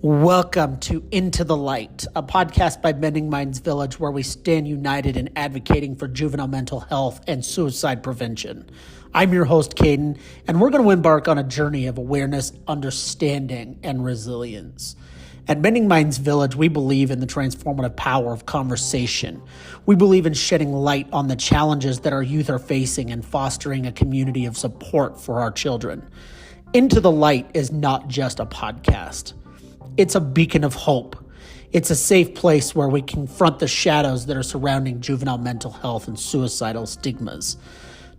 Welcome to Into the Light, a podcast by Mending Minds Village where we stand united in advocating for juvenile mental health and suicide prevention. I'm your host, Caden, and we're going to embark on a journey of awareness, understanding, and resilience. At Mending Minds Village, we believe in the transformative power of conversation. We believe in shedding light on the challenges that our youth are facing and fostering a community of support for our children. Into the Light is not just a podcast. It's a beacon of hope. It's a safe place where we confront the shadows that are surrounding juvenile mental health and suicidal stigmas.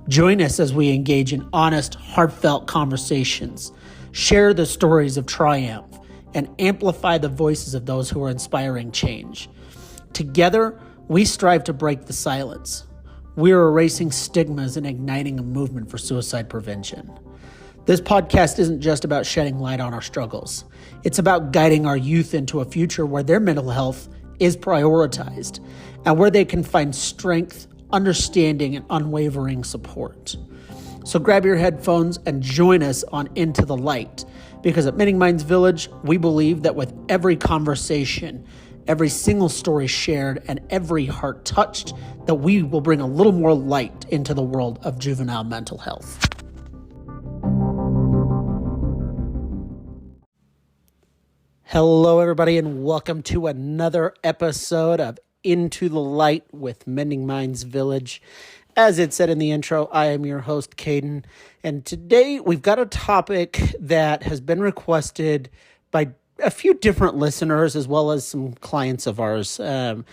Join us as we engage in honest, heartfelt conversations, share the stories of triumph, and amplify the voices of those who are inspiring change. Together, we strive to break the silence. We are erasing stigmas and igniting a movement for suicide prevention. This podcast isn't just about shedding light on our struggles. It's about guiding our youth into a future where their mental health is prioritized and where they can find strength, understanding, and unwavering support. So grab your headphones and join us on Into the Light, because at Mending Minds Village, we believe that with every conversation, every single story shared, and every heart touched, that we will bring a little more light into the world of juvenile mental health. Hello, everybody, and welcome to another episode of Into the Light with Mending Minds Village. As it said in the intro, I am your host, Caden, and today we've got a topic that has been requested by a few different listeners as well as some clients of ours. And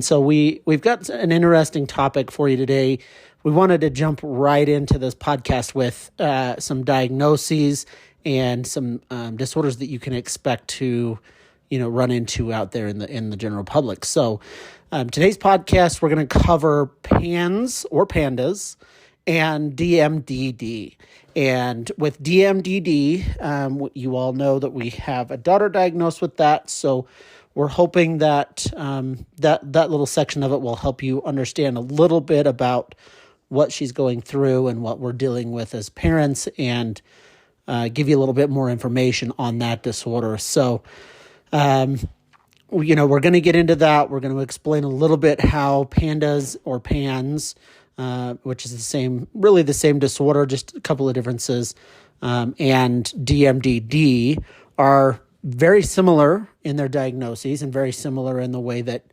so we've got an interesting topic for you today. We wanted to jump right into this podcast with some diagnoses and some disorders that you can expect to, run into out there in the general public. So today's podcast, we're going to cover PANS or PANDAS and DMDD. And with DMDD, you all know that we have a daughter diagnosed with that. So we're hoping that that little section of it will help you understand a little bit about what she's going through and what we're dealing with as parents, and give you a little bit more information on that disorder. So, we're going to get into that. We're going to explain a little bit how PANDAS or PANS, which is really the same disorder, just a couple of differences, and DMDD are very similar in their diagnoses and very similar in the way that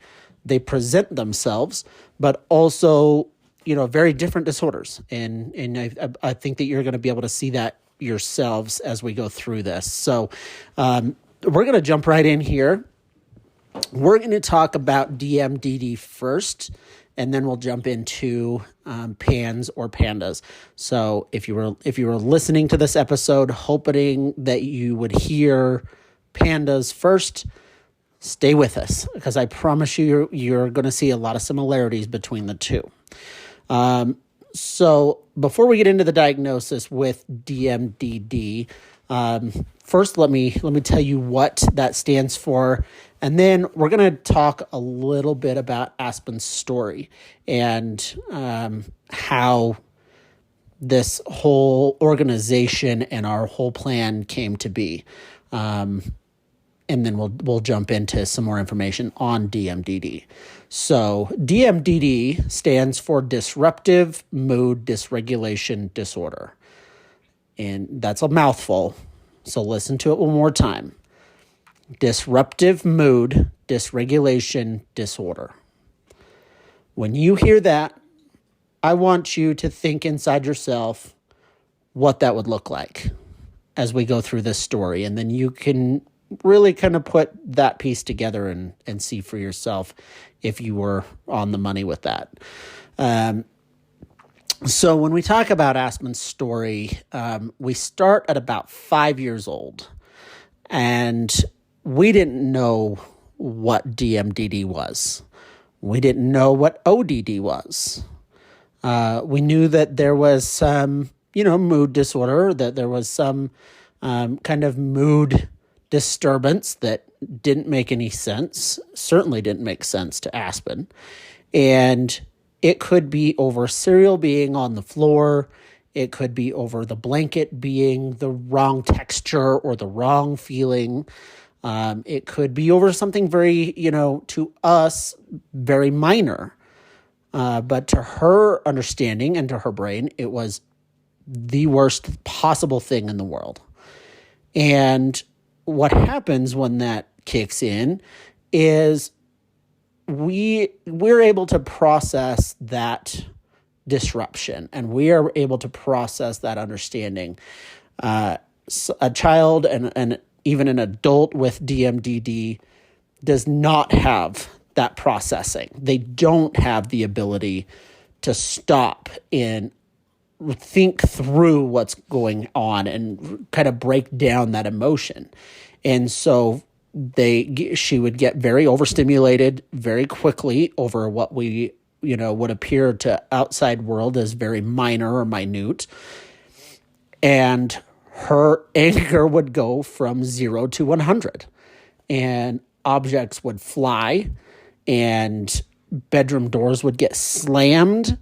they present themselves, but also, very different disorders. And I think that you're going to be able to see that yourselves as we go through this. So we're going to jump right in here. We're going to talk about DMDD first, and then we'll jump into PANS or PANDAS. So if you were listening to this episode hoping that you would hear PANDAS first, stay with us, because I promise you're going to see a lot of similarities between the two. So before we get into the diagnosis with DMDD, first let me tell you what that stands for, and then we're going to talk a little bit about Aspen's story and how this whole organization and our whole plan came to be. And then we'll jump into some more information on DMDD. So DMDD stands for Disruptive Mood Dysregulation Disorder. And that's a mouthful, so listen to it one more time. Disruptive Mood Dysregulation Disorder. When you hear that, I want you to think inside yourself what that would look like as we go through this story. And then you can really kind of put that piece together and see for yourself if you were on the money with that. So when we talk about Aspen's story, we start at about 5 years old, and we didn't know what DMDD was. We didn't know what ODD was. We knew that there was some, mood disorder, that there was some kind of mood disturbance that didn't make any sense, certainly didn't make sense to Aspen. And it could be over cereal being on the floor. It could be over the blanket being the wrong texture or the wrong feeling. It could be over something very, to us, very minor. But to her understanding and to her brain, it was the worst possible thing in the world. And what happens when that kicks in is we're able to process that disruption, and we are able to process that understanding. A child and even an adult with DMDD does not have that processing. They don't have the ability to stop and think through what's going on and kind of break down that emotion. And so she would get very overstimulated very quickly over what we, would appear to outside world as very minor or minute. And her anger would go from 0 to 100, and objects would fly, and bedroom doors would get slammed.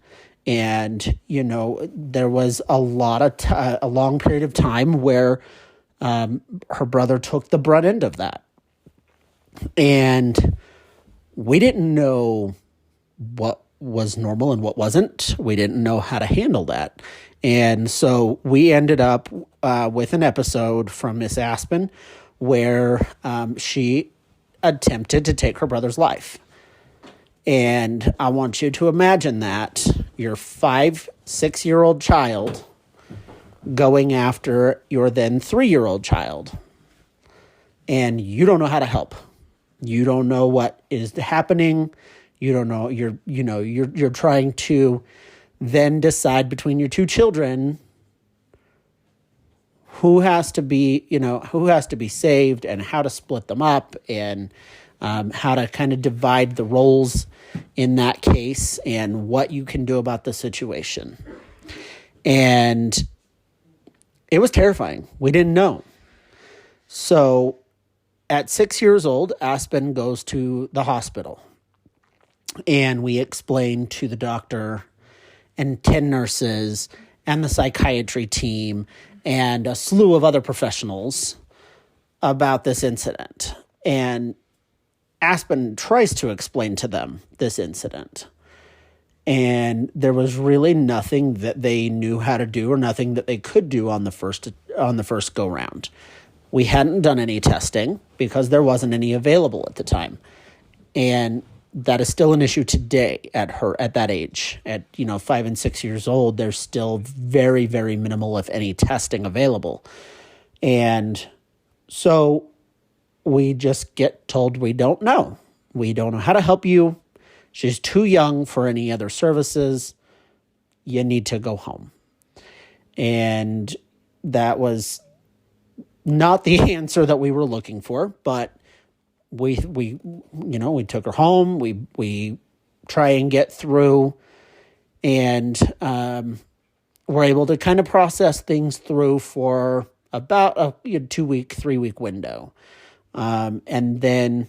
And, there was a long period of time where her brother took the brunt end of that. And we didn't know what was normal and what wasn't. We didn't know how to handle that. And so we ended up with an episode from Miss Aspen where she attempted to take her brother's life. And I want you to imagine that your 5-6-year-old child going after your then 3-year-old child, and you don't know how to help. You don't know what is happening. You don't know. You're trying to then decide between your two children who has to be saved, and how to split them up, and how to kind of divide the roles in that case, and what you can do about the situation. And it was terrifying. We didn't know. So at 6 years old, Aspen goes to the hospital, and we explain to the doctor and 10 nurses and the psychiatry team and a slew of other professionals about this incident. And Aspen tries to explain to them this incident. And there was really nothing that they knew how to do, or nothing that they could do on the first go round. We hadn't done any testing because there wasn't any available at the time. And that is still an issue today at that age. At 5 and 6 years old, there's still very, very minimal, if any, testing available. And so we just get told we don't know. We don't know how to help you. She's too young for any other services. You need to go home. And that was not the answer that we were looking for, but we took her home. We try and get through, and we're able to kind of process things through for about a 2-week, 3-week window. And then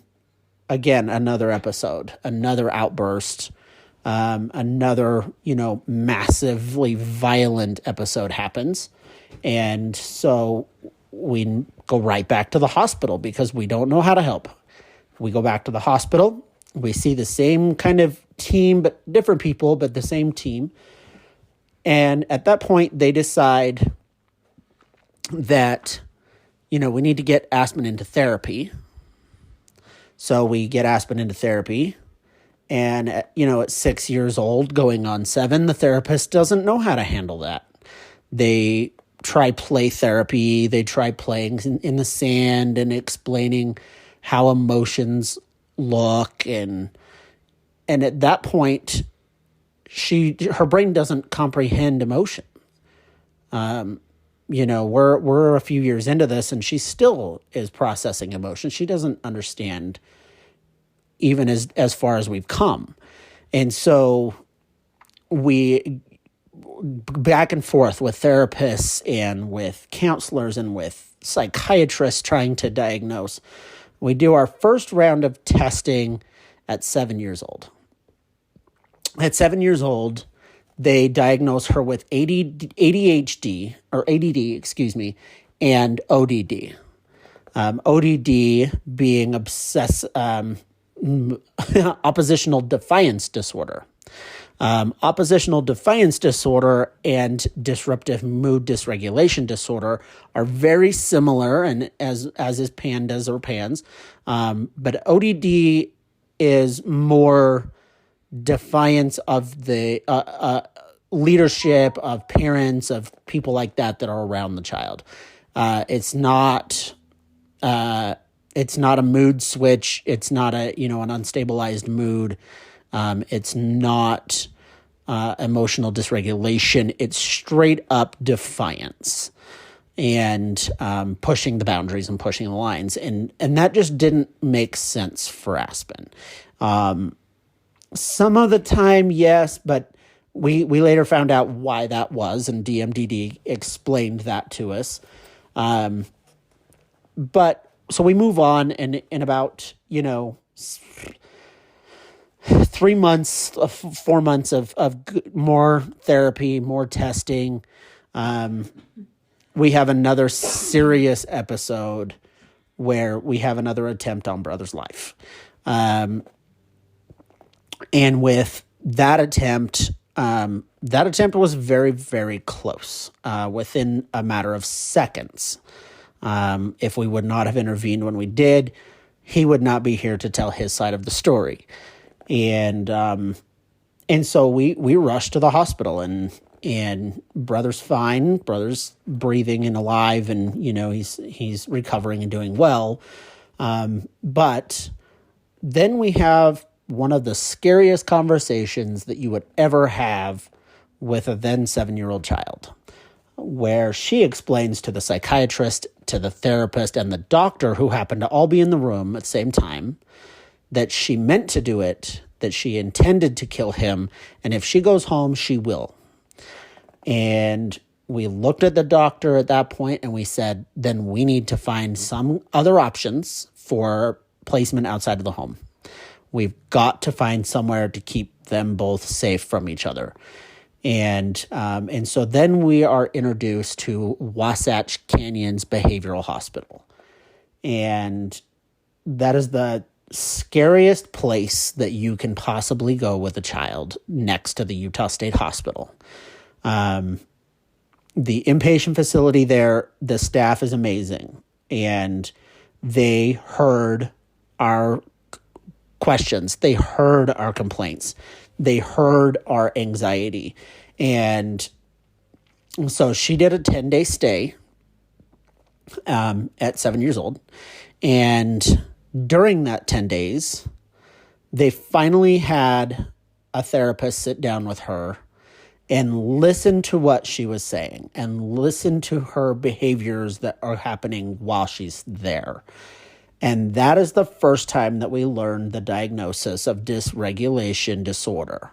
again, another episode, another outburst, another, massively violent episode happens. And so we go right back to the hospital because we don't know how to help. We go back to the hospital. We see the same kind of team, but different people, but the same team. And at that point, they decide that, we need to get Aspen into therapy. So we get Aspen into therapy. And, at 6 years old, going on 7, the therapist doesn't know how to handle that. They try play therapy. They try playing in the sand and explaining how emotions look. And at that point, her brain doesn't comprehend emotion. We're a few years into this, and she still is processing emotion. She doesn't understand even as far as we've come. And so we back and forth with therapists and with counselors and with psychiatrists trying to diagnose. We do our first round of testing at 7 years old. At 7 years old, they diagnose her with ADHD, or ADD, and ODD. ODD being oppositional defiance disorder. Oppositional defiance disorder and disruptive mood dysregulation disorder are very similar, and as is PANDAS or PANS, but ODD is more defiance of the leadership of parents, of people like that are around the child. It's not a mood switch. It's not an unstabilized mood. It's not emotional dysregulation. It's straight up defiance and pushing the boundaries and pushing the lines. And that just didn't make sense for Aspen. Some of the time, yes, but we later found out why that was, and DMDD explained that to us. But so we move on, and in about 3 months, 4 months of more therapy, more testing, we have another serious episode where we have another attempt on brother's life. And with that attempt was very, very close, within a matter of seconds. If we would not have intervened when we did, he would not be here to tell his side of the story. And so we rushed to the hospital, and brother's fine, brother's breathing and alive, and he's recovering and doing well. But then we have one of the scariest conversations that you would ever have with a then 7-year-old child, where she explains to the psychiatrist, to the therapist, and the doctor, who happened to all be in the room at the same time, that she meant to do it, that she intended to kill him, and if she goes home, she will. And we looked at the doctor at that point, and we said, then we need to find some other options for placement outside of the home. We've got to find somewhere to keep them both safe from each other. And so then we are introduced to Wasatch Canyon's Behavioral Hospital. And that is the scariest place that you can possibly go with a child, next to the Utah State Hospital. The inpatient facility there, the staff is amazing. And they heard our questions. They heard our complaints. They heard our anxiety. And so she did a 10-day stay at 7 years old. And during that 10 days, they finally had a therapist sit down with her and listen to what she was saying and listen to her behaviors that are happening while she's there. And that is the first time that we learned the diagnosis of dysregulation disorder.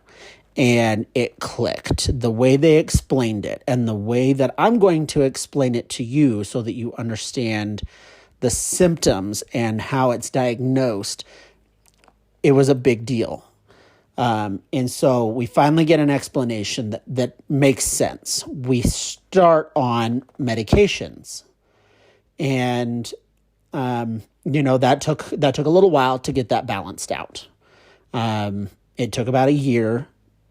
And it clicked, the way they explained it and the way that I'm going to explain it to you so that you understand the symptoms and how it's diagnosed. It was a big deal. And so we finally get an explanation that makes sense. We start on medications, and that took a little while to get that balanced out. It took about a year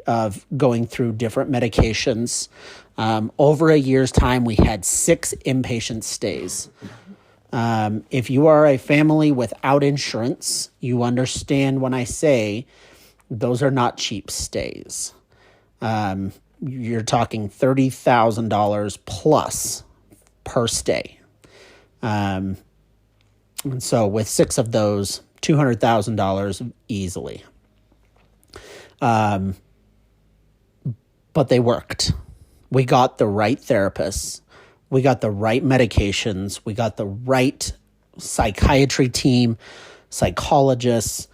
of going through different medications. Over a year's time, we had 6 inpatient stays. If you are a family without insurance, you understand when I say those are not cheap stays. You're talking $30,000 plus per stay. And so with 6 of those, $200,000 easily. But they worked. We got the right therapists. We got the right medications. We got the right psychiatry team, psychologists.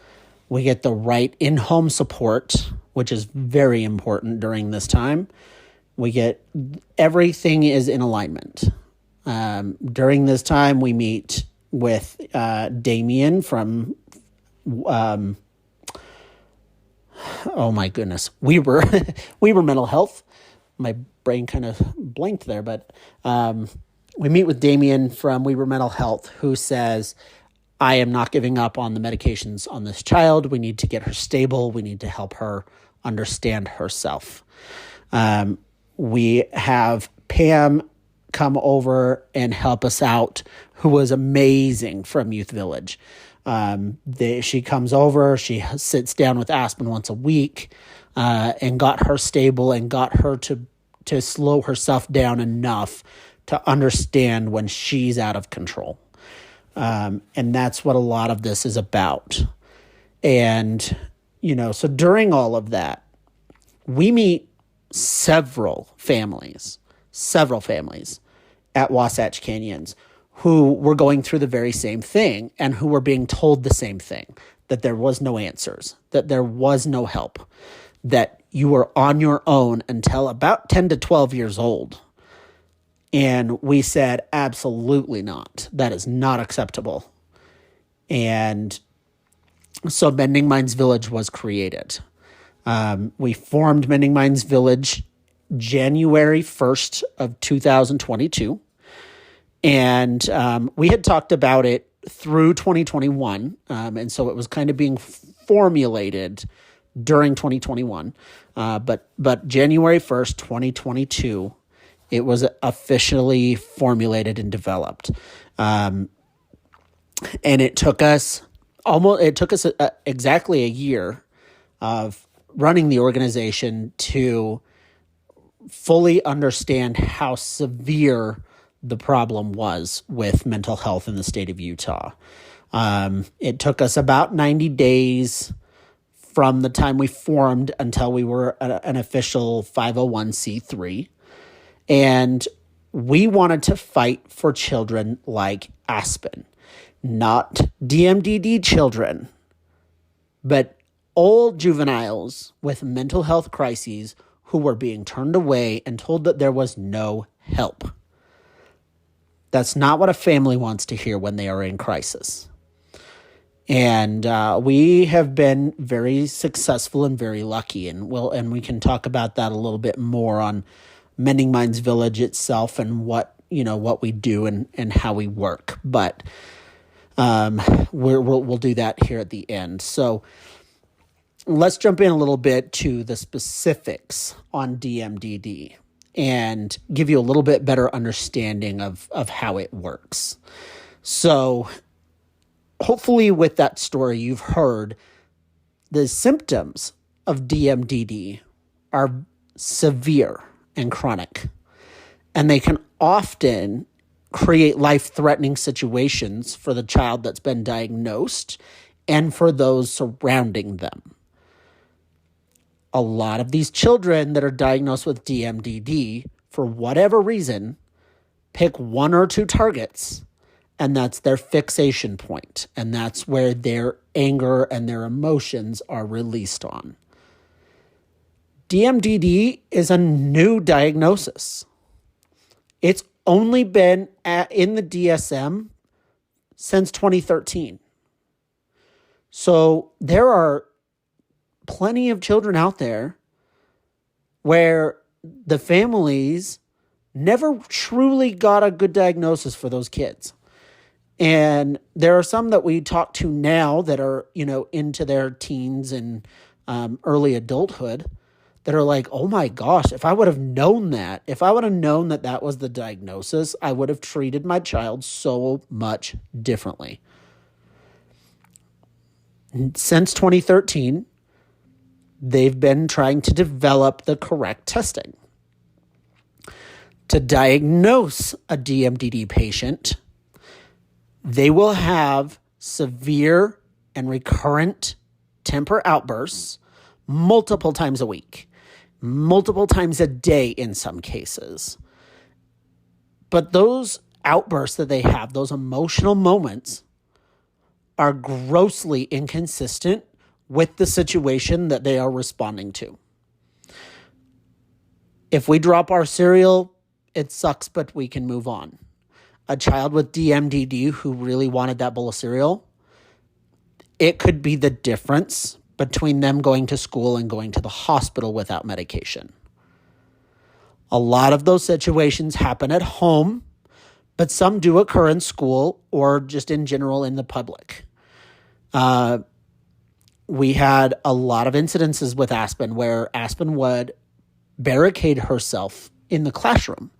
We get the right in-home support, which is very important during this time. Everything is in alignment. During this time, we meet with Damien from, oh my goodness, Weber Mental Health. My brain kind of blanked there, but we meet with Damien from We Were Mental Health, who says, I am not giving up on the medications on this child. We need to get her stable. We need to help her understand herself. We have Pam come over and help us out, who was amazing from Youth Village. She comes over, she sits down with Aspen once a week, and got her stable and got her to slow herself down enough to understand when she's out of control. And that's what a lot of this is about. And, so during all of that, we meet several families at Wasatch Canyons who were going through the very same thing and who were being told the same thing, that there was no answers, that there was no help, that you were on your own until about 10 to 12 years old. And we said, absolutely not. That is not acceptable. And so Mending Minds Village was created. We formed Mending Minds Village January 1st of 2022. And we had talked about it through 2021. And so it was kind of being formulated during 2021. But January 1st, 2022, it was officially formulated and developed. And it took us exactly a year of running the organization to fully understand how severe the problem was with mental health in the state of Utah. It took us about 90 days from the time we formed until we were an official 501c3. And we wanted to fight for children like Aspen, not DMDD children, but old juveniles with mental health crises who were being turned away and told that there was no help. That's not what a family wants to hear when they are in crisis. And we have been very successful and very lucky, and we can talk about that a little bit more on Mending Minds Village itself and what we do and how we work. But we'll do that here at the end. So let's jump in a little bit to the specifics on DMDD and give you a little bit better understanding of how it works. So hopefully with that story you've heard the symptoms of DMDD are severe and chronic, and they can often create life-threatening situations for the child that's been diagnosed and for those surrounding them. A lot of these children that are diagnosed with DMDD, for whatever reason, pick one or two targets, and that's their fixation point, and that's where their anger and their emotions are released on. DMDD is a new diagnosis. It's only been in the DSM since 2013. So there are plenty of children out there where the families never truly got a good diagnosis for those kids. And there are some that we talk to now that are, into their teens and early adulthood that are like, oh my gosh, if I would have known that that was the diagnosis, I would have treated my child so much differently. Since 2013, they've been trying to develop the correct testing. To diagnose a DMDD patient, they will have severe and recurrent temper outbursts multiple times a week, multiple times a day in some cases. But those outbursts that they have, those emotional moments, are grossly inconsistent with the situation that they are responding to. If we drop our cereal, it sucks, but we can move on. A child with DMDD who really wanted that bowl of cereal, it could be the difference between them going to school and going to the hospital without medication. A lot of those situations happen at home but some do occur in school or just in general in the public. We had a lot of incidences with Aspen where Aspen would barricade herself in the classroom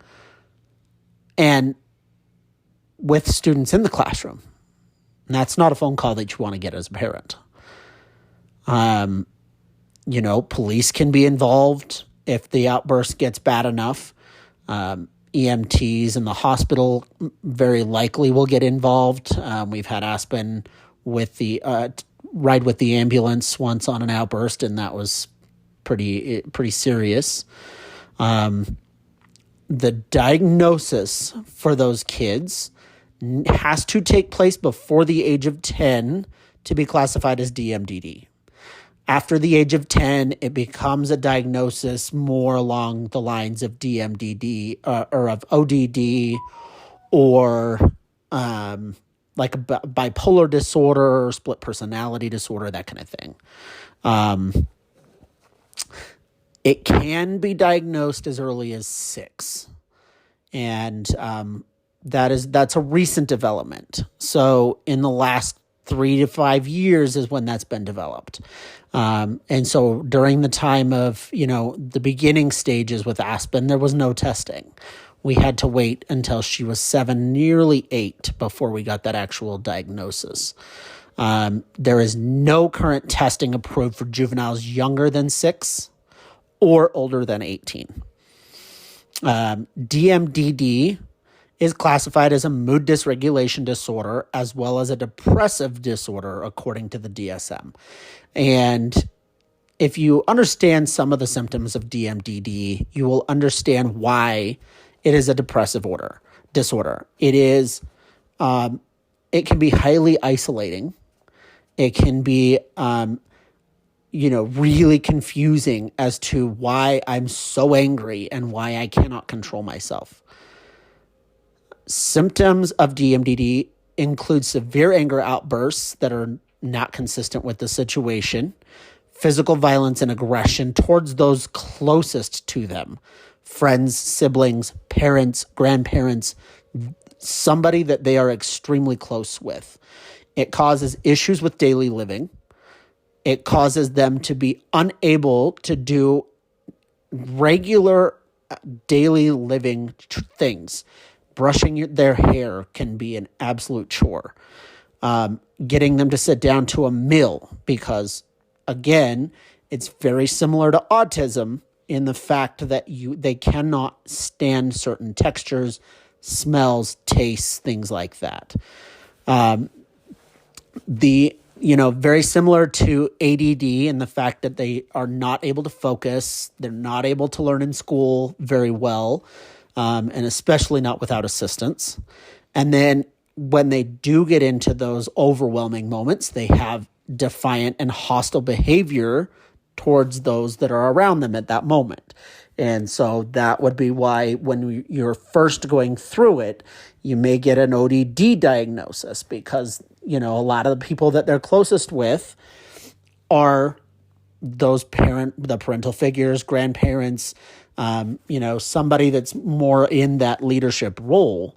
and with students in the classroom. And that's not a phone call that you want to get as a parent. Police can be involved if the outburst gets bad enough. EMTs in the hospital very likely will get involved. We've had Aspen with the ride with the ambulance once on an outburst, and that was pretty serious. The diagnosis for those kids has to take place before the age of 10 to be classified as DMDD. After the age of 10, it becomes a diagnosis more along the lines of DMDD or of ODD or like a bipolar disorder or split personality disorder, that kind of thing. It can be diagnosed as early as 6. And that's a recent development. So in the last 3 to 5 years is when that's been developed. And so during the time of, the beginning stages with Aspen, there was no testing. We had to wait until she was 7, nearly 8, before we got that actual diagnosis. There is no current testing approved for juveniles younger than 6 or older than 18. DMDD is classified as a mood dysregulation disorder as well as a depressive disorder, according to the DSM. And if you understand some of the symptoms of DMDD, you will understand why it is a depressive disorder. It is, it can be highly isolating. It can be, really confusing as to why I'm so angry and why I cannot control myself. Symptoms of DMDD include severe anger outbursts that are not consistent with the situation, physical violence and aggression towards those closest to them, friends, siblings, parents, grandparents, somebody that they are extremely close with. It causes issues with daily living. It causes them to be unable to do regular daily living things. Brushing their hair can be an absolute chore. Getting them to sit down to a meal because, again, it's very similar to autism in the fact that they cannot stand certain textures, smells, tastes, things like that. Very similar to ADD in the fact that they are not able to focus. They're not able to learn in school very well. And especially not without assistance. And then when they do get into those overwhelming moments, they have defiant and hostile behavior towards those that are around them at that moment. And so that would be why when you're first going through it, you may get an ODD diagnosis because, a lot of the people that they're closest with are the parental figures, grandparents, somebody that's more in that leadership role.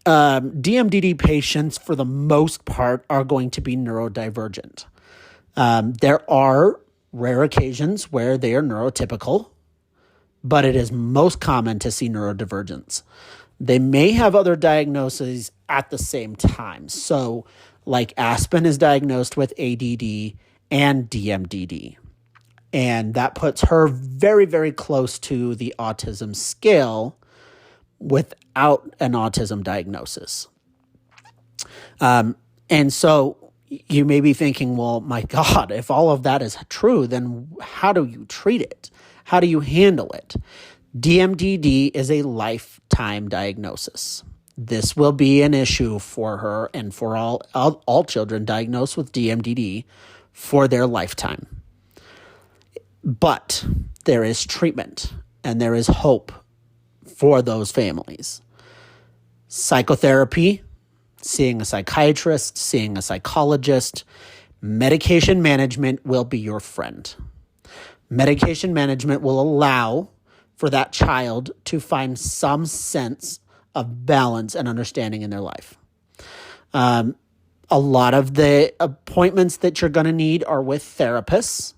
DMDD patients, for the most part, are going to be neurodivergent. There are rare occasions where they are neurotypical, but it is most common to see neurodivergence. They may have other diagnoses at the same time. So, like Aspen is diagnosed with ADD and DMDD. And that puts her very, very close to the autism scale without an autism diagnosis. And so you may be thinking, well, my God, if all of that is true, then how do you treat it? How do you handle it? DMDD is a lifetime diagnosis. This will be an issue for her and for all children diagnosed with DMDD for their lifetime. But there is treatment and there is hope for those families. Psychotherapy, seeing a psychiatrist, seeing a psychologist, medication management will be your friend. Medication management will allow for that child to find some sense of balance and understanding in their life. A lot of the appointments that you're going to need are with therapists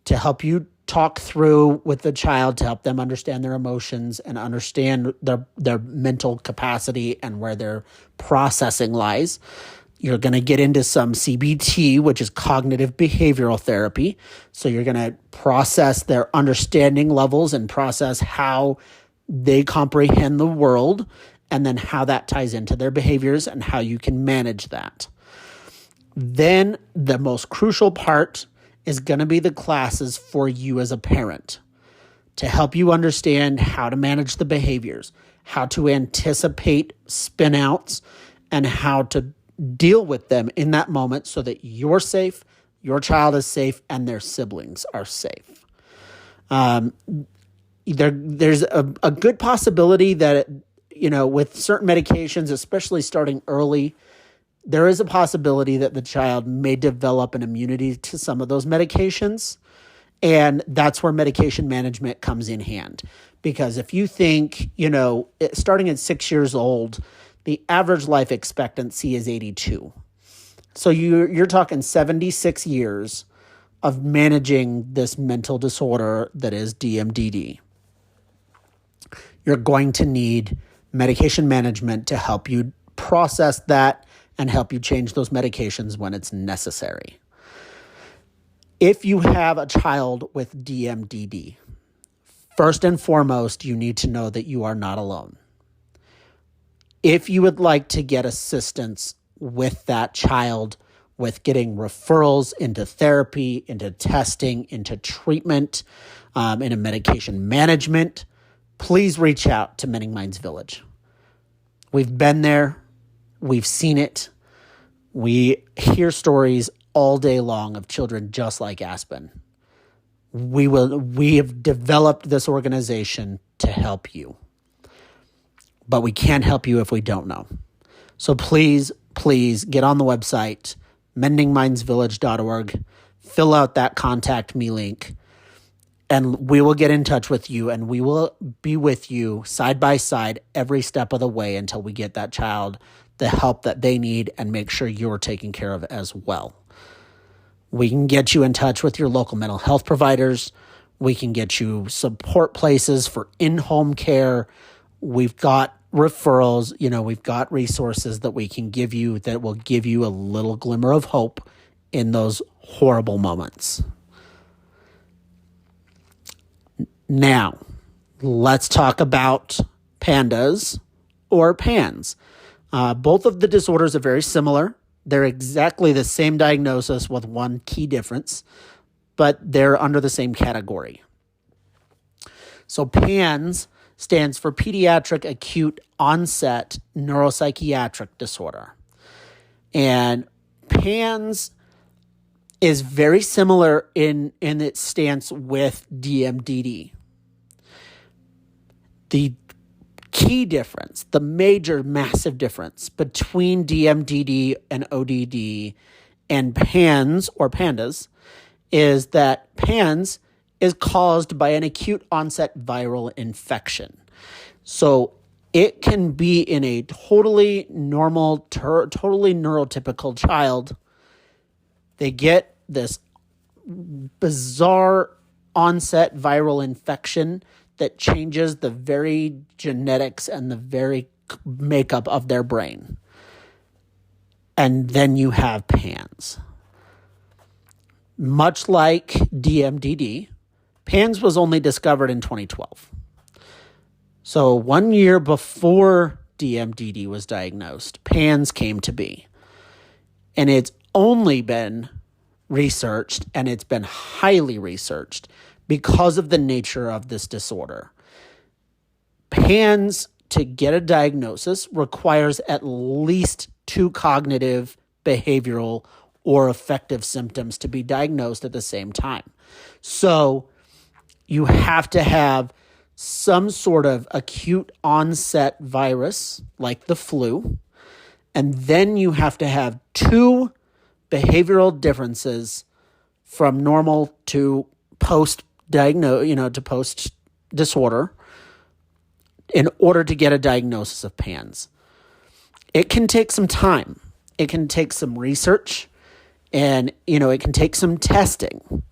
to help you talk through with the child, to help them understand their emotions and understand their mental capacity and where their processing lies. You're going to get into some CBT, which is cognitive behavioral therapy. So you're going to process their understanding levels and process how they comprehend the world, and then how that ties into their behaviors and how you can manage that. Then the most crucial part is going to be the classes for you as a parent to help you understand how to manage the behaviors, how to anticipate spin-outs, and how to deal with them in that moment so that you're safe, your child is safe, and their siblings are safe. There's a good possibility that, with certain medications, especially starting early, there is a possibility that the child may develop an immunity to some of those medications. And that's where medication management comes in hand. Because if you think, starting at 6 years old, the average life expectancy is 82. So you're talking 76 years of managing this mental disorder that is DMDD. You're going to need medication management to help you process that and help you change those medications when it's necessary. If you have a child with DMDD, first and foremost, you need to know that you are not alone. If you would like to get assistance with that child, with getting referrals into therapy, into testing, into treatment, into medication management, please reach out to Mending Minds Village. We've been there. We've seen it. We hear stories all day long of children just like Aspen. We have developed this organization to help you. But we can't help you if we don't know. So please get on the website, mendingmindsvillage.org, fill out that contact me link, and we will get in touch with you, and we will be with you side by side every step of the way until we get that child the help that they need and make sure you're taken care of as well. We can get you in touch with your local mental health providers. We can get you support places for in-home care. We've got referrals, we've got resources that we can give you that will give you a little glimmer of hope in those horrible moments. Now, let's talk about PANDAS or PANS. Both of the disorders are very similar. They're exactly the same diagnosis with one key difference, but they're under the same category. So PANS stands for Pediatric Acute Onset Neuropsychiatric Disorder. And PANS is very similar in its stance with DMDD. The key difference, the major massive difference between DMDD and ODD and PANS or PANDAS is that PANS is caused by an acute onset viral infection. So it can be in a totally normal, totally neurotypical child. They get this bizarre onset viral infection that changes the very genetics and the very makeup of their brain. And then you have PANS. Much like DMDD, PANS was only discovered in 2012. So 1 year before DMDD was diagnosed, PANS came to be. And it's only been researched, and it's been highly researched because of the nature of this disorder. PANS, to get a diagnosis, requires at least 2 cognitive, behavioral, or affective symptoms to be diagnosed at the same time. So you have to have some sort of acute onset virus, like the flu, and then you have to have 2 behavioral differences from normal to post-diagnose, to post-disorder, in order to get a diagnosis of PANS. It can take some time. It can take some research, and, it can take some testing.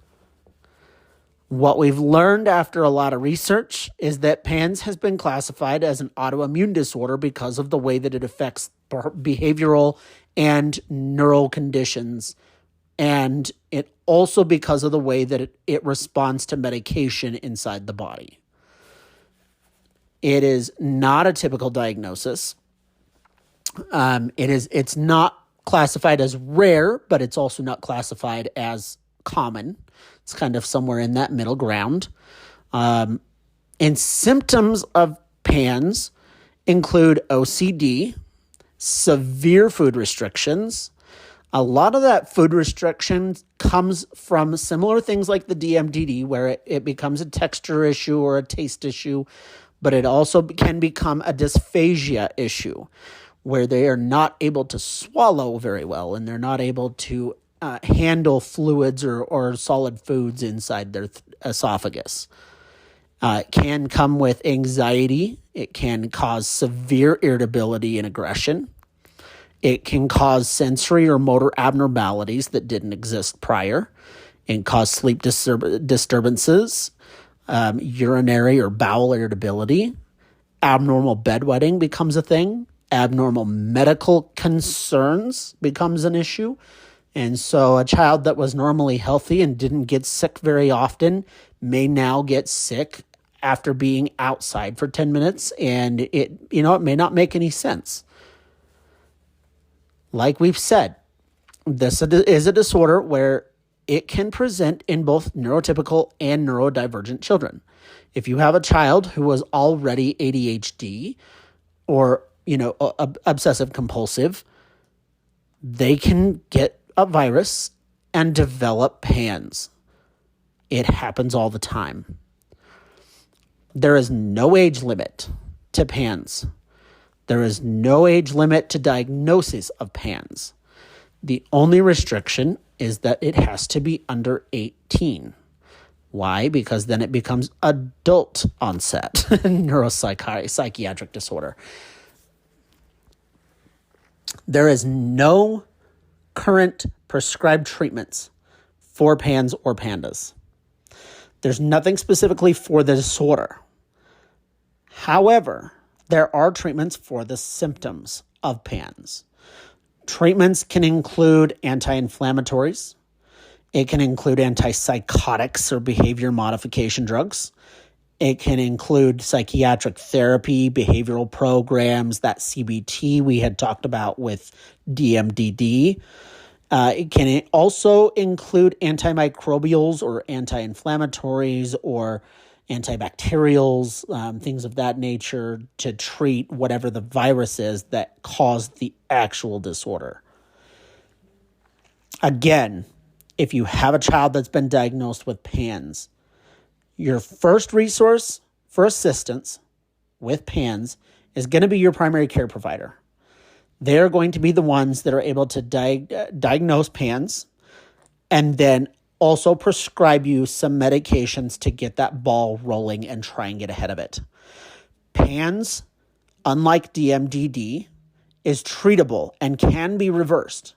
What we've learned after a lot of research is that PANS has been classified as an autoimmune disorder because of the way that it affects behavioral and neural conditions, and it also because of the way that it responds to medication inside the body. It is not a typical diagnosis. It's not classified as rare, but it's also not classified as common. It's kind of somewhere in that middle ground. And symptoms of PANS include OCD, severe food restrictions. A lot of that food restriction comes from similar things like the DMDD, where it becomes a texture issue or a taste issue, but it also can become a dysphagia issue, where they are not able to swallow very well and they're not able to handle fluids or solid foods inside their esophagus. It can come with anxiety. It can cause severe irritability and aggression. It can cause sensory or motor abnormalities that didn't exist prior. It can cause sleep disturbances, urinary or bowel irritability. Abnormal bedwetting becomes a thing. Abnormal medical concerns becomes an issue. And so a child that was normally healthy and didn't get sick very often may now get sick after being outside for 10 minutes, and it may not make any sense. Like we've said, this is a disorder where it can present in both neurotypical and neurodivergent children. If you have a child who was already ADHD or, obsessive compulsive, they can get a virus and develop PANS. It happens all the time. There is no age limit to PANS. There is no age limit to diagnoses of PANS. The only restriction is that it has to be under 18. Why? Because then it becomes adult onset neuropsychiatric disorder. There is no current prescribed treatments for PANS or PANDAS. There's nothing specifically for the disorder. However, there are treatments for the symptoms of PANS. Treatments can include anti-inflammatories. It can include antipsychotics or behavior modification drugs. It can include psychiatric therapy, behavioral programs, that CBT we had talked about with DMDD. It can also include antimicrobials or anti-inflammatories or antibacterials, things of that nature, to treat whatever the virus is that caused the actual disorder. Again, if you have a child that's been diagnosed with PANS, your first resource for assistance with PANS is going to be your primary care provider. They're going to be the ones that are able to diagnose PANS and then also prescribe you some medications to get that ball rolling and try and get ahead of it. PANS, unlike DMDD, is treatable and can be reversed.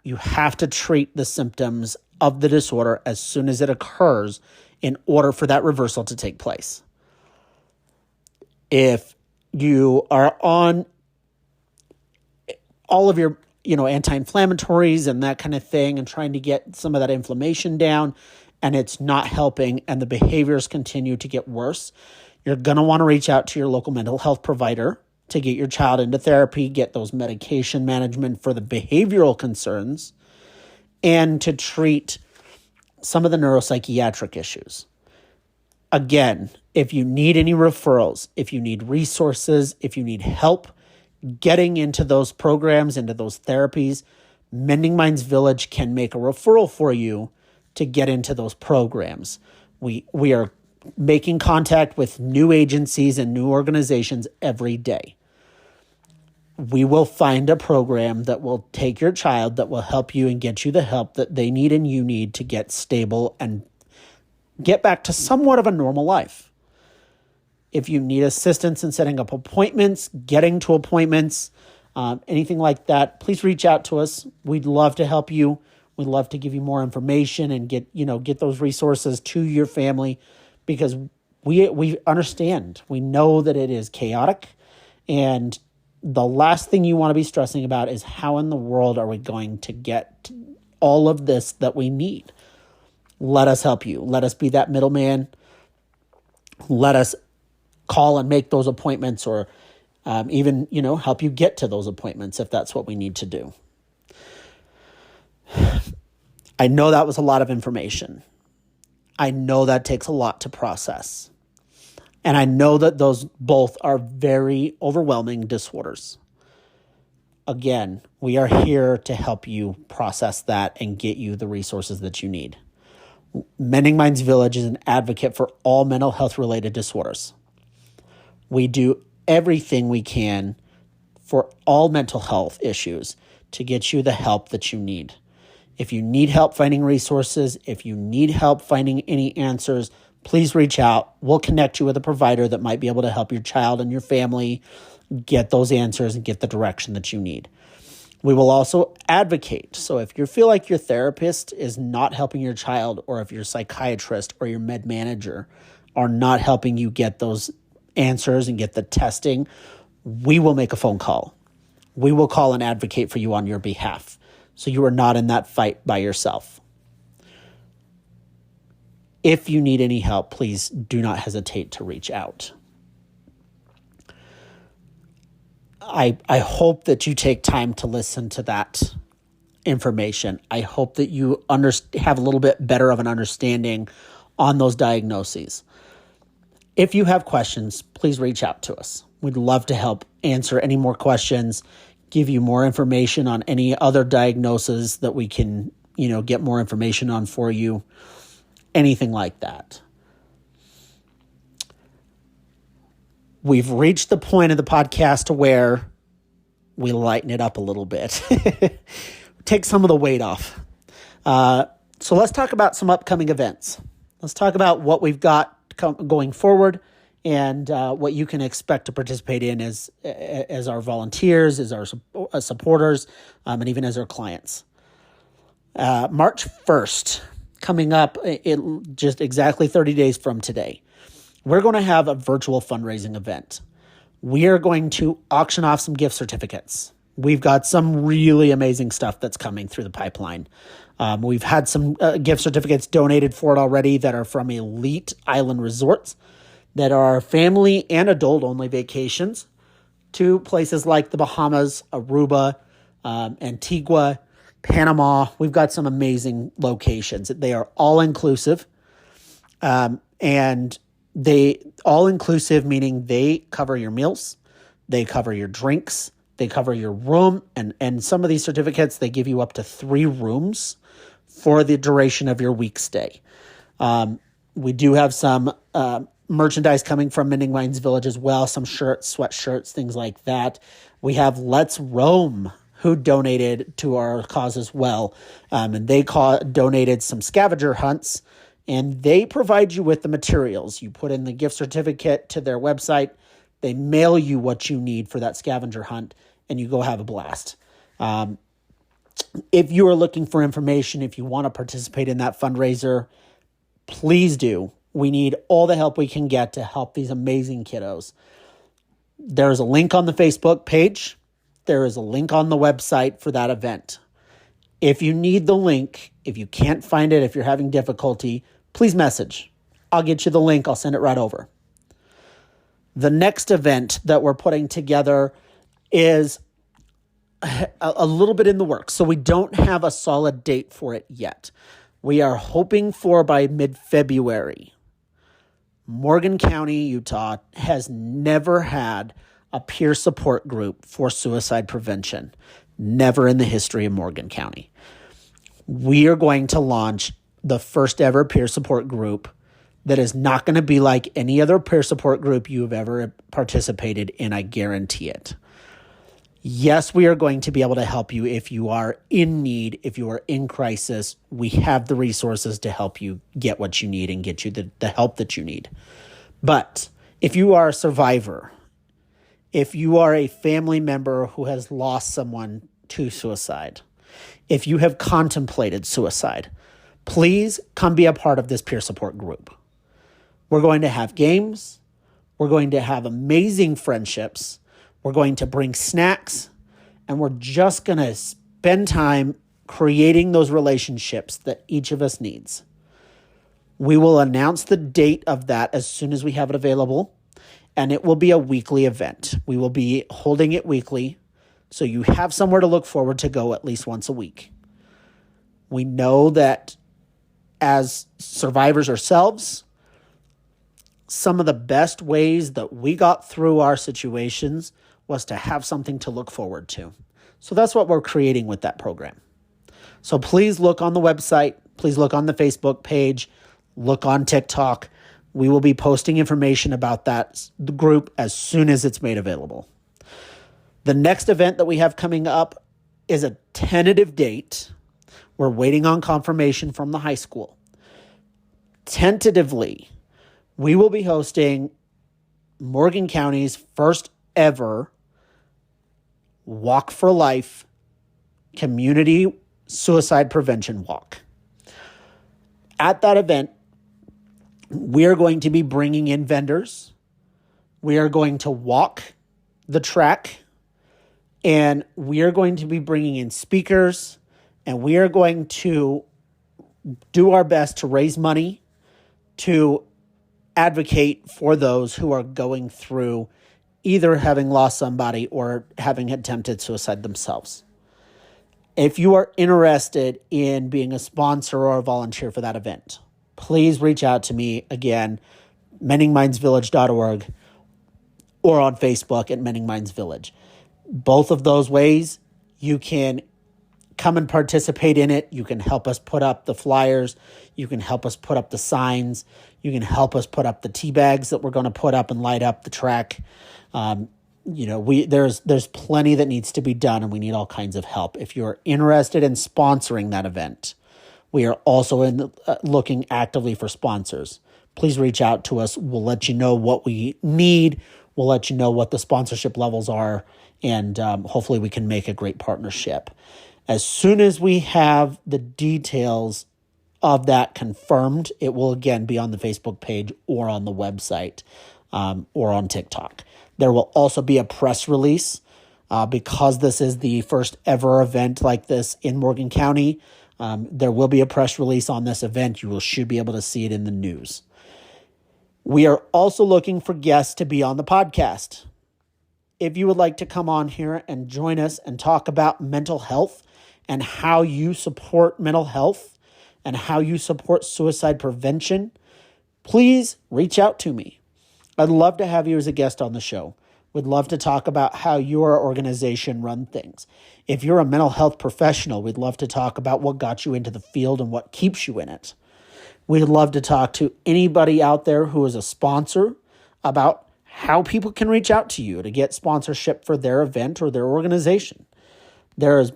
You have to treat the symptoms of the disorder as soon as it occurs in order for that reversal to take place. If you are on all of your anti-inflammatories and that kind of thing and trying to get some of that inflammation down and it's not helping and the behaviors continue to get worse, you're going to want to reach out to your local mental health provider to get your child into therapy, get those medication management for the behavioral concerns, and to treat some of the neuropsychiatric issues. Again, if you need any referrals, if you need resources, if you need help getting into those programs, into those therapies, Mending Minds Village can make a referral for you to get into those programs. We are making contact with new agencies and new organizations every day. We will find a program that will take your child, that will help you and get you the help that they need and you need to get stable and get back to somewhat of a normal life. If you need assistance in setting up appointments, getting to appointments, anything like that, please reach out to us. We'd love to help you. We'd love to give you more information and get those resources to your family, because we understand. We know that it is chaotic, and the last thing you want to be stressing about is how in the world are we going to get all of this that we need. Let us help you. Let us be that middleman. Let us call and make those appointments, or even, help you get to those appointments if that's what we need to do. I know that was a lot of information. I know that takes a lot to process. And I know that those both are very overwhelming disorders. Again, we are here to help you process that and get you the resources that you need. Mending Minds Village is an advocate for all mental health related disorders. We do everything we can for all mental health issues to get you the help that you need. If you need help finding resources, if you need help finding any answers, please reach out. We'll connect you with a provider that might be able to help your child and your family get those answers and get the direction that you need. We will also advocate. So if you feel like your therapist is not helping your child, or if your psychiatrist or your med manager are not helping you get those answers and get the testing, we will make a phone call. We will call and advocate for you on your behalf, so you are not in that fight by yourself. If you need any help, please do not hesitate to reach out. I hope that you take time to listen to that information. I hope that you have a little bit better of an understanding on those diagnoses. If you have questions, please reach out to us. We'd love to help answer any more questions, give you more information on any other diagnoses that we can, get more information on for you, anything like that. We've reached the point of the podcast where we lighten it up a little bit, take some of the weight off. So let's talk about some upcoming events. Let's talk about what we've got going forward, and what you can expect to participate in as our volunteers, as our supporters, and even as our clients. March 1st, coming up just exactly 30 days from today, we're going to have a virtual fundraising event. We are going to auction off some gift certificates. We've got some really amazing stuff that's coming through the pipeline. We've had some gift certificates donated for it already that are from elite island resorts that are family and adult-only vacations to places like the Bahamas, Aruba, Antigua, Panama. We've got some amazing locations. They are all-inclusive, and they all-inclusive meaning they cover your meals, they cover your drinks, they cover your room, and some of these certificates, they give you up to 3 rooms for the duration of your week stay. We do have some merchandise coming from Mending Minds Village as well, some shirts, sweatshirts, things like that. We have Let's Roam, who donated to our cause as well, and they donated some scavenger hunts, and they provide you with the materials. You put in the gift certificate to their website, they mail you what you need for that scavenger hunt, and you go have a blast. If you are looking for information, if you want to participate in that fundraiser, please do. We need all the help we can get to help these amazing kiddos. There's a link on the Facebook page. There is a link on the website for that event. If you need the link, if you can't find it, if you're having difficulty, please message. I'll get you the link. I'll send it right over. The next event that we're putting together is a little bit in the works, so we don't have a solid date for it yet. We are hoping for by mid-February. Morgan County, Utah has never had a peer support group for suicide prevention. Never in the history of Morgan County. We are going to launch the first ever peer support group that is not going to be like any other peer support group you have ever participated in. I guarantee it. Yes, we are going to be able to help you if you are in need, if you are in crisis. We have the resources to help you get what you need and get you the help that you need. But If you are a survivor, if you are a family member who has lost someone to suicide, if you have contemplated suicide, please come be a part of this peer support group. We're going to have games. We're going to have amazing friendships. We're going to bring snacks, and we're just going to spend time creating those relationships that each of us needs. We will announce the date of that as soon as we have it available, and it will be a weekly event. We will be holding it weekly, so you have somewhere to look forward to go at least once a week. We know that as survivors ourselves, some of the best ways that we got through our situations was to have something to look forward to. So that's what we're creating with that program. So please look on the website. Please look on the Facebook page. Look on TikTok. We will be posting information about that group as soon as it's made available. The next event that we have coming up is a tentative date. We're waiting on confirmation from the high school. Tentatively, we will be hosting Morgan County's first ever Walk for Life Community Suicide Prevention Walk. At that event, we are going to be bringing in vendors. We are going to walk the track, and we are going to be bringing in speakers, and we are going to do our best to raise money to advocate for those who are going through either having lost somebody or having attempted suicide themselves. If you are interested in being a sponsor or a volunteer for that event, please reach out to me again, mendingmindsvillage.org, or on Facebook at Mending Minds Village. Both of those ways, you can come and participate in it. You can help us put up the flyers. You can help us put up the signs. You can help us put up the tea bags that we're going to put up and light up the track. There's plenty that needs to be done, and we need all kinds of help. If you're interested in sponsoring that event, we are also looking actively for sponsors. Please reach out to us. We'll let you know what we need. We'll let you know what the sponsorship levels are, and hopefully we can make a great partnership. As soon as we have the details of that confirmed, it will again be on the Facebook page or on the website or on TikTok. There will also be a press release because this is the first ever event like this in Morgan County. There will be a press release on this event. You should be able to see it in the news. We are also looking for guests to be on the podcast. If you would like to come on here and join us and talk about mental health and how you support mental health and how you support suicide prevention, please reach out to me. I'd love to have you as a guest on the show. We'd love to talk about how your organization runs things. If you're a mental health professional, we'd love to talk about what got you into the field and what keeps you in it. We'd love to talk to anybody out there who is a sponsor about how people can reach out to you to get sponsorship for their event or their organization. There is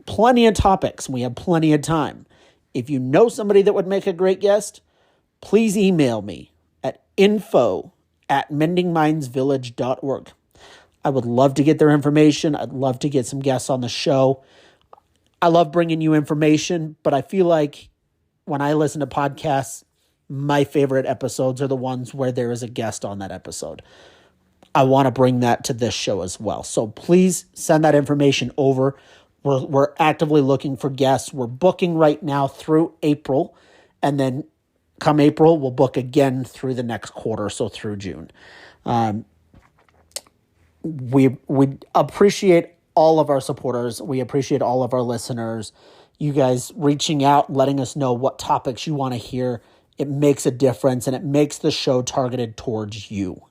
plenty of topics. We have plenty of time. If you know somebody that would make a great guest, please email me at info@mendingmindsvillage.org. I would love to get their information. I'd love to get some guests on the show. I love bringing you information, but I feel like when I listen to podcasts, my favorite episodes are the ones where there is a guest on that episode. I want to bring that to this show as well. So please send that information over. We're actively looking for guests. We're booking right now through April, and then come April, we'll book again through the next quarter, so through June. We appreciate all of our supporters. We appreciate all of our listeners. You guys reaching out, letting us know what topics you want to hear. It makes a difference, and it makes the show targeted towards you.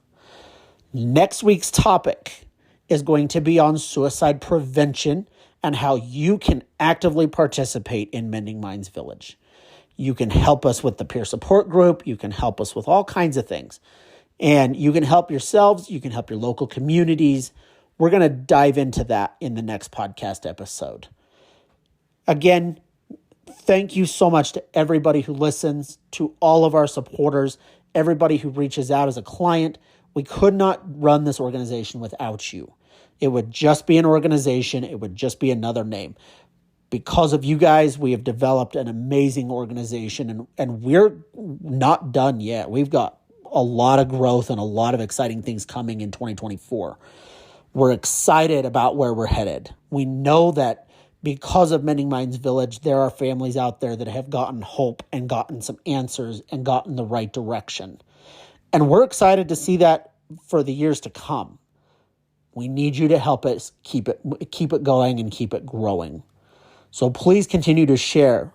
Next week's topic is going to be on suicide prevention and how you can actively participate in Mending Minds Village. You can help us with the peer support group. You can help us with all kinds of things. And you can help yourselves. You can help your local communities. We're going to dive into that in the next podcast episode. Again, thank you so much to everybody who listens, to all of our supporters, everybody who reaches out as a client. We could not run this organization without you. It would just be an organization. It would just be another name. Because of you guys, we have developed an amazing organization, and we're not done yet. We've got a lot of growth and a lot of exciting things coming in 2024. We're excited about where we're headed. We know that because of Mending Minds Village, there are families out there that have gotten hope and gotten some answers and gotten the right direction. And we're excited to see that for the years to come. We need you to help us keep it going and keep it growing. So please continue to share,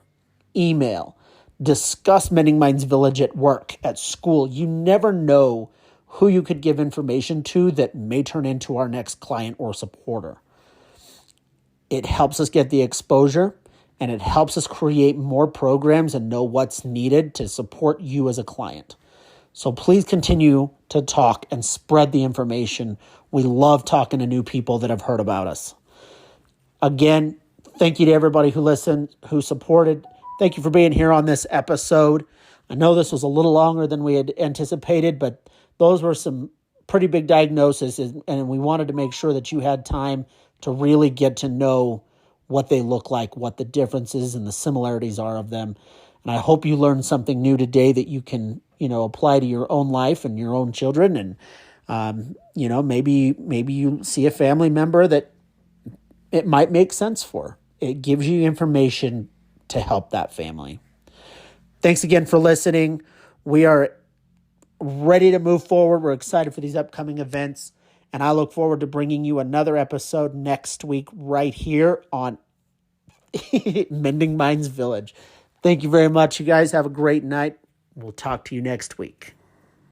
email, discuss Mending Minds Village at work, at school. You never know who you could give information to that may turn into our next client or supporter. It helps us get the exposure, and it helps us create more programs and know what's needed to support you as a client. So please continue to talk and spread the information. We love talking to new people that have heard about us. Again, thank you to everybody who listened, who supported. Thank you for being here on this episode. I know this was a little longer than we had anticipated, but those were some pretty big diagnoses, and we wanted to make sure that you had time to really get to know what they look like, what the differences and the similarities are of them. And I hope you learned something new today that you can, apply to your own life and your own children. And, maybe you see a family member that it might make sense for. It gives you information to help that family. Thanks again for listening. We are ready to move forward. We're excited for these upcoming events. And I look forward to bringing you another episode next week right here on Mending Minds Village. Thank you very much. You guys have a great night. We'll talk to you next week.